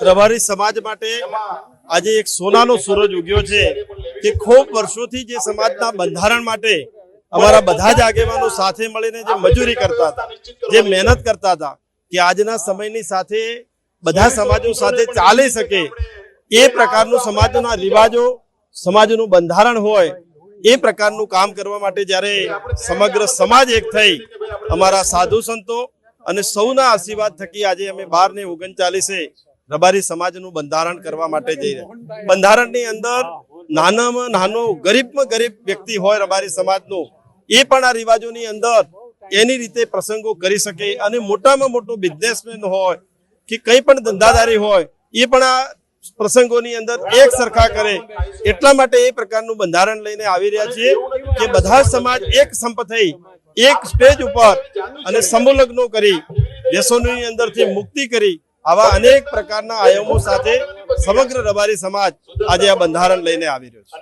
રબારી સમાજ માટે આજે એક સોનાનો સૂરજ ઉગ્યો છે કે ખૂબ વર્ષોથી જે સમાજના બંધારણ માટે અમારા બધા જ આગેવાનો સાથે મળીને જે મજૂરી કરતા હતા, જે મહેનત કરતા હતા કે આજના સમયની સાથે બધા સમાજો સાથે ચાલી શકે એ પ્રકારનું સમાજના રિવાજો, સમાજનું બંધારણ હોય એ પ્રકારનું કામ કરવા માટે જ્યારે સમગ્ર સમાજ એક થઈ અમારા સાધુ સંતો અને સૌના આશીર્વાદ થકી આજે અમે 12 ને 39 રબારી સમાજનું બંધારણ કરવા માટે જઈ રહ્યા. બંધારણની અંદર નાનામાં નાનો ગરીબમાં ગરીબ વ્યક્તિ હોય રબારી સમાજનો એ પણ આ રિવાજોની અંદર એની રીતે પ્રસંગો કરી શકે અને મોટામાં મોટો બિઝનેસમેન હોય કે કંઈ પણ ધંધાદારી હોય એ પણ આ પ્રસંગોની અંદર એક સરખા કરે એટલા માટે એ પ્રકારનું બંધારણ લઈને આવી રહ્યા છીએ કે બધા સમાજ એક સંપ થઈ એક સ્ટેજ ઉપર અને સમૂહ લગ્નો કરી વ્યસનોની અંદરથી મુક્તિ કરી આવા અનેક પ્રકારના આયામો સાથે સમગ્ર રબારી સમાજ આજે આ બંધારણ લઈને આવી રહ્યો છે.